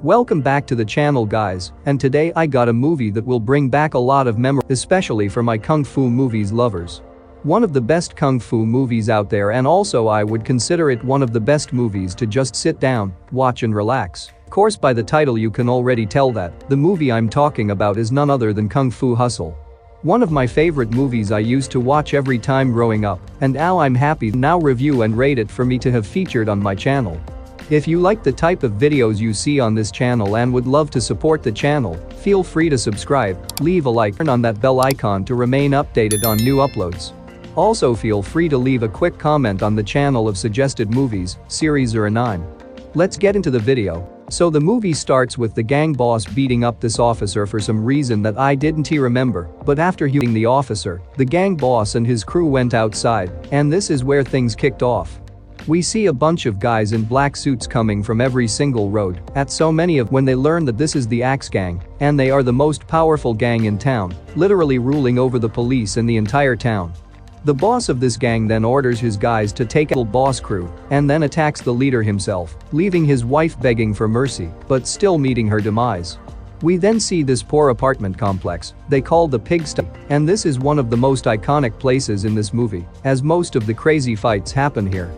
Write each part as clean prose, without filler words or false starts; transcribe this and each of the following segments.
Welcome back to the channel, guys, and today I got a movie that will bring back a lot of memories, especially for my kung fu movies lovers. One of the best kung fu movies out there, and also I would consider it one of the best movies to just sit down, watch and relax. Of course, by the title you can already tell that the movie I'm talking about is none other than Kung Fu Hustle. One of my favorite movies I used to watch every time growing up, and now I'm happy to now review and rate it for me to have featured on my channel. If you like the type of videos you see on this channel and would love to support the channel, feel free to subscribe, leave a like, turn on that bell icon to remain updated on new uploads. Also feel free to leave a quick comment on the channel of suggested movies, series or anime. Let's get into the video. So the movie starts with the gang boss beating up this officer for some reason that I didn't remember, but after hitting the officer, the gang boss and his crew went outside, and this is where things kicked off. We see a bunch of guys in black suits coming from every single road, at so many of when they learn that this is the Axe Gang, and they are the most powerful gang in town, literally ruling over the police in the entire town. The boss of this gang then orders his guys to take out the boss crew and then attacks the leader himself, leaving his wife begging for mercy, but still meeting her demise. We then see this poor apartment complex they call the pigsty, and this is one of the most iconic places in this movie, as most of the crazy fights happen here.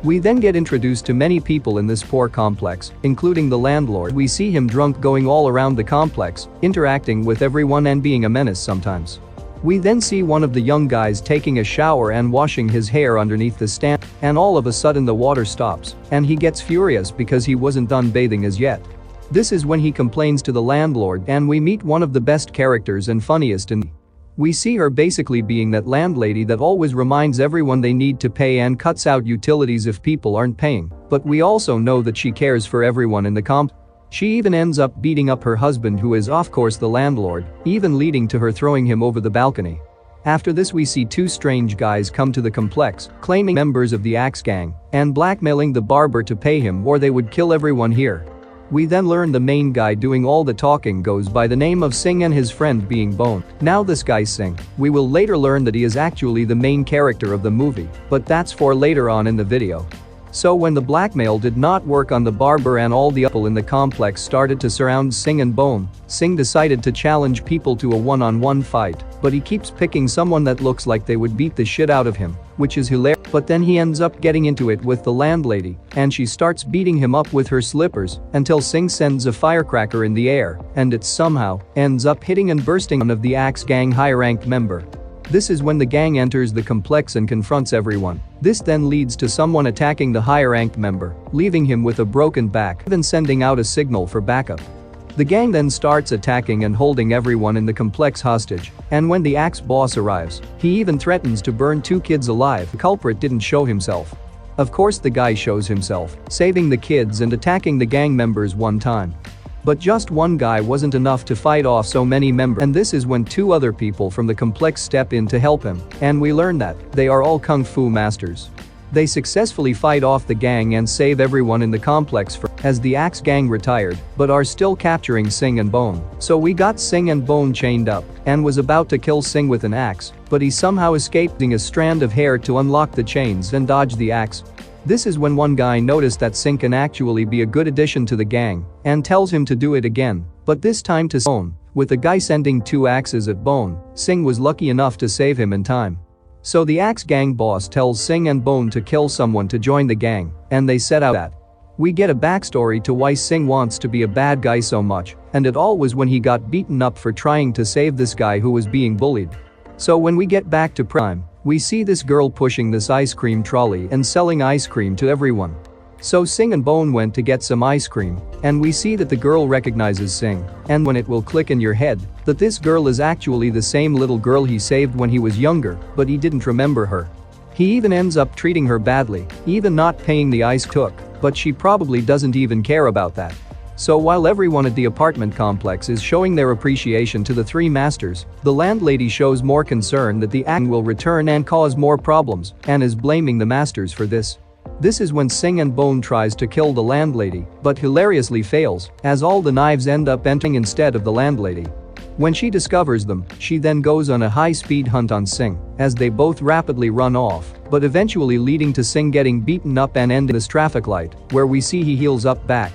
We then get introduced to many people in this poor complex, including the landlord. We see him drunk going all around the complex, interacting with everyone and being a menace sometimes. We then see one of the young guys taking a shower and washing his hair underneath the stand, and all of a sudden the water stops, and he gets furious because he wasn't done bathing as yet. This is when he complains to the landlord, and we meet one of the best characters and funniest in. We see her basically being that landlady that always reminds everyone they need to pay and cuts out utilities if people aren't paying, but we also know that she cares for everyone in the comp. She even ends up beating up her husband, who is of course the landlord, even leading to her throwing him over the balcony. After this we see two strange guys come to the complex, claiming members of the Axe Gang, and blackmailing the barber to pay him or they would kill everyone here. We then learn the main guy doing all the talking goes by the name of Sing and his friend being Bone. Now this guy Sing, we will later learn that he is actually the main character of the movie, but that's for later on in the video. So when the blackmail did not work on the barber and all the people in the complex started to surround Sing and Bone, Sing decided to challenge people to a one-on-one fight, but he keeps picking someone that looks like they would beat the shit out of him, which is hilarious. But then he ends up getting into it with the landlady, and she starts beating him up with her slippers until Sing sends a firecracker in the air, and it somehow ends up hitting and bursting one of the Axe Gang high-ranked member. This is when the gang enters the complex and confronts everyone. This then leads to someone attacking the high-ranked member, leaving him with a broken back, even sending out a signal for backup. The gang then starts attacking and holding everyone in the complex hostage, and when the Axe boss arrives, he even threatens to burn two kids alive. The culprit didn't show himself. Of course the guy shows himself, saving the kids and attacking the gang members one time. But just one guy wasn't enough to fight off so many members, and this is when two other people from the complex step in to help him, and we learn that they are all kung fu masters. They successfully fight off the gang and save everyone in the complex as the Axe Gang retired, but are still capturing Sing and Bone. So we got Sing and Bone chained up and was about to kill Sing with an axe, but he somehow escaped using a strand of hair to unlock the chains and dodge the axe. This is when one guy noticed that Sing can actually be a good addition to the gang and tells him to do it again, but this time to Bone. With the guy sending two axes at Bone, Sing was lucky enough to save him in time. So the Axe Gang boss tells Sing and Bone to kill someone to join the gang, and they set out that. We get a backstory to why Sing wants to be a bad guy so much, and it all was when he got beaten up for trying to save this guy who was being bullied. So when we get back to prime, we see this girl pushing this ice cream trolley and selling ice cream to everyone. So Sing and Bone went to get some ice cream, and we see that the girl recognizes Sing, and when it will click in your head that this girl is actually the same little girl he saved when he was younger, but he didn't remember her. He even ends up treating her badly, even not paying the ice took, but she probably doesn't even care about that. So while everyone at the apartment complex is showing their appreciation to the three masters, the landlady shows more concern that the gang will return and cause more problems, and is blaming the masters for this. This is when Sing and Bone tries to kill the landlady, but hilariously fails, as all the knives end up entering instead of the landlady. When she discovers them, she then goes on a high-speed hunt on Sing, as they both rapidly run off, but eventually leading to Sing getting beaten up and ending this traffic light, where we see he heals up back.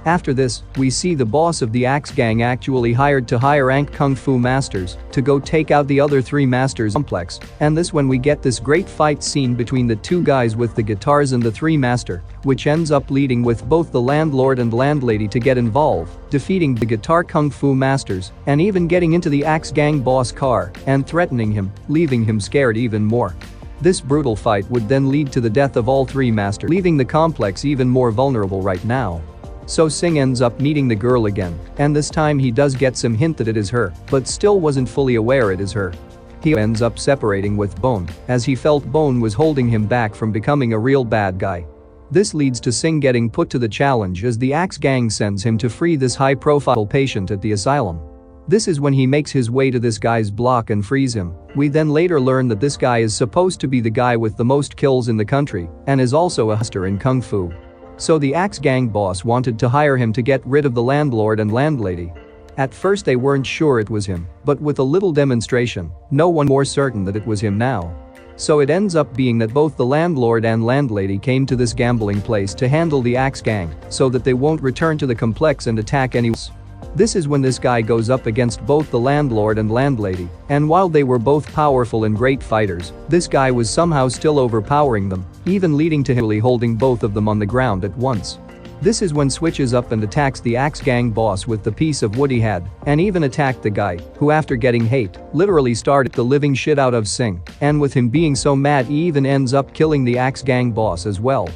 After this, we see the boss of the Axe Gang actually hired to hire rank kung fu masters to go take out the other 3 masters complex, and this when we get this great fight scene between the 2 guys with the guitars and the 3 master, which ends up leading with both the landlord and landlady to get involved, defeating the guitar kung fu masters, and even getting into the Axe Gang boss car and threatening him, leaving him scared even more. This brutal fight would then lead to the death of all 3 masters, leaving the complex even more vulnerable right now. So Sing ends up meeting the girl again, and this time he does get some hint that it is her, but still wasn't fully aware it is her. He ends up separating with Bone, as he felt Bone was holding him back from becoming a real bad guy. This leads to Sing getting put to the challenge as the Axe Gang sends him to free this high-profile patient at the asylum. This is when he makes his way to this guy's block and frees him. We then later learn that this guy is supposed to be the guy with the most kills in the country and is also a master in kung fu. So the Axe Gang boss wanted to hire him to get rid of the landlord and landlady. At first they weren't sure it was him, but with a little demonstration, no one more certain that it was him now. So it ends up being that both the landlord and landlady came to this gambling place to handle the Axe Gang so that they won't return to the complex and attack anyone else. This is when this guy goes up against both the landlord and landlady, and while they were both powerful and great fighters, this guy was somehow still overpowering them, even leading to him holding both of them on the ground at once. This is when switches up and attacks the Axe Gang boss with the piece of wood he had, and even attacked the guy, who after getting hate, literally started the living shit out of Sing, and with him being so mad he even ends up killing the Axe Gang boss as well.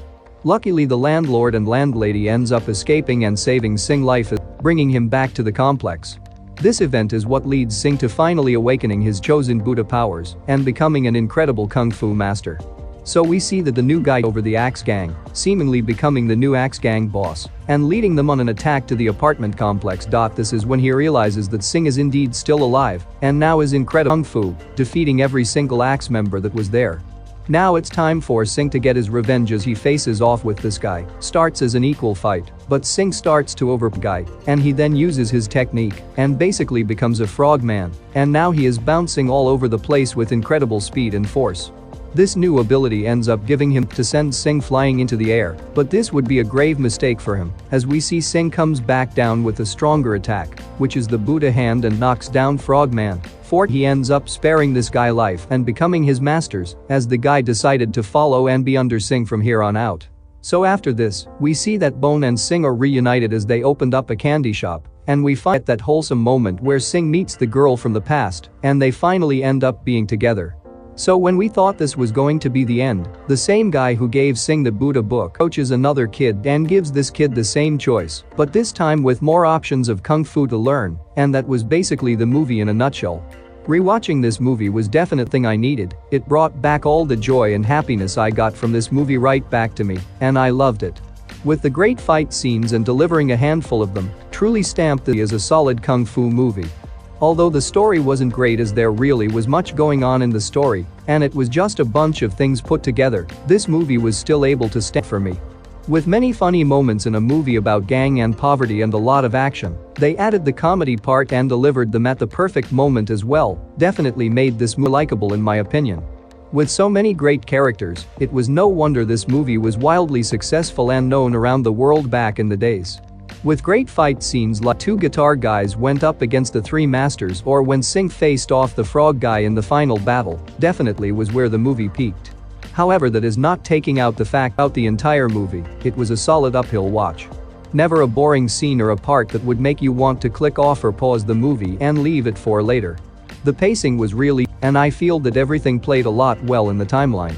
Luckily the landlord and landlady ends up escaping and saving Sing's life, bringing him back to the complex. This event is what leads Sing to finally awakening his chosen Buddha powers and becoming an incredible kung fu master. So we see that the new guy over the Axe Gang, seemingly becoming the new Axe Gang boss and leading them on an attack to the apartment complex. This is when he realizes that Sing is indeed still alive and now is incredible kung fu, defeating every single Axe member that was there. Now it's time for Sing to get his revenge as he faces off with this guy. Starts as an equal fight, but Sing starts to overpower the guy, and he then uses his technique and basically becomes a frogman, and now he is bouncing all over the place with incredible speed and force. This new ability ends up giving him to send Sing flying into the air, but this would be a grave mistake for him, as we see Sing comes back down with a stronger attack, which is the Buddha hand, and knocks down Frogman. He ends up sparing this guy life and becoming his masters, as the guy decided to follow and be under Sing from here on out. So after this, we see that Bone and Sing are reunited as they opened up a candy shop, and we find that wholesome moment where Sing meets the girl from the past and they finally end up being together. So when we thought this was going to be the end, the same guy who gave Sing the Buddha book coaches another kid and gives this kid the same choice, but this time with more options of kung fu to learn, and that was basically the movie in a nutshell. Rewatching this movie was definite thing I needed. It brought back all the joy and happiness I got from this movie right back to me, and I loved it. With the great fight scenes and delivering a handful of them, truly stamped it as a solid kung fu movie. Although the story wasn't great, as there really was much going on in the story, and it was just a bunch of things put together, this movie was still able to stand for me. With many funny moments in a movie about gang and poverty and a lot of action, they added the comedy part and delivered them at the perfect moment as well. Definitely made this movie likable in my opinion. With so many great characters, it was no wonder this movie was wildly successful and known around the world back in the days. With great fight scenes like 2 guitar guys went up against the 3 masters, or when Sing faced off the frog guy in the final battle, definitely was where the movie peaked. However, that is not taking out the fact about the entire movie, it was a solid uphill watch. Never a boring scene or a part that would make you want to click off or pause the movie and leave it for later. The pacing was really, and I feel that everything played a lot well in the timeline.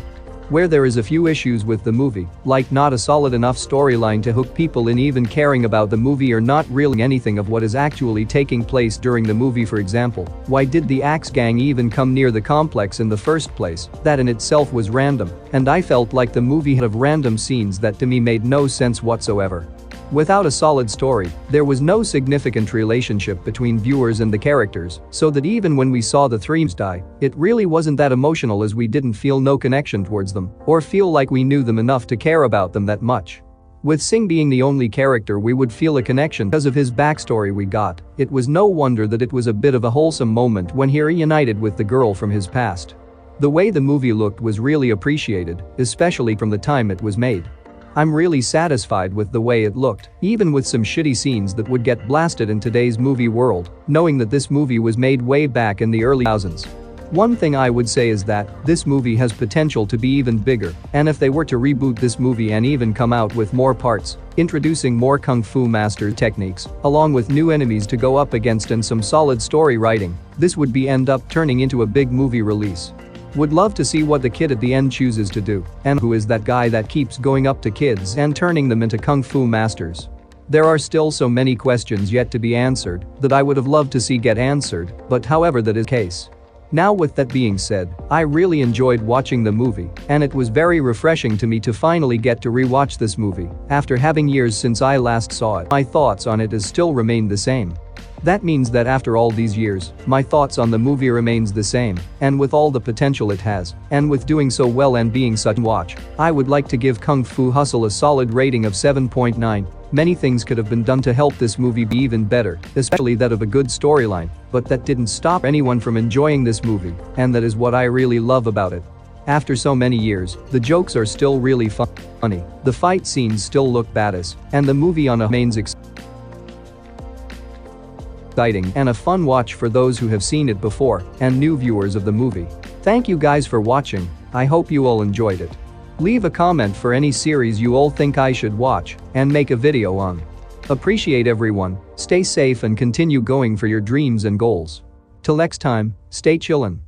Where there is a few issues with the movie, like not a solid enough storyline to hook people in even caring about the movie, or not really anything of what is actually taking place during the movie. For example, why did the Axe Gang even come near the complex in the first place? That in itself was random, and I felt like the movie had random scenes that to me made no sense whatsoever. Without a solid story, there was no significant relationship between viewers and the characters, so that even when we saw the 3 die, it really wasn't that emotional, as we didn't feel no connection towards them, or feel like we knew them enough to care about them that much. With Sing being the only character we would feel a connection because of his backstory we got, it was no wonder that it was a bit of a wholesome moment when he reunited with the girl from his past. The way the movie looked was really appreciated, especially from the time it was made. I'm really satisfied with the way it looked, even with some shitty scenes that would get blasted in today's movie world, knowing that this movie was made way back in the early 2000s. One thing I would say is that this movie has potential to be even bigger, and if they were to reboot this movie and even come out with more parts, introducing more kung fu master techniques, along with new enemies to go up against and some solid story writing, this would end up turning into a big movie release. Would love to see what the kid at the end chooses to do, and who is that guy that keeps going up to kids and turning them into kung fu masters. There are still so many questions yet to be answered that I would have loved to see get answered, but however that is the case. Now with that being said, I really enjoyed watching the movie, and it was very refreshing to me to finally get to rewatch this movie after having years since I last saw it. My thoughts on it has still remained the same. That means that after all these years, my thoughts on the movie remains the same, and with all the potential it has, and with doing so well and being such a watch, I would like to give Kung Fu Hustle a solid rating of 7.9. Many things could have been done to help this movie be even better, especially that of a good storyline, but that didn't stop anyone from enjoying this movie, and that is what I really love about it. After so many years, the jokes are still really funny, the fight scenes still look badass, and the movie on a remains exciting and a fun watch for those who have seen it before and new viewers of the movie. Thank you guys for watching, I hope you all enjoyed it. Leave a comment for any series you all think I should watch and make a video on. Appreciate everyone, stay safe and continue going for your dreams and goals. Till next time, stay chillin'.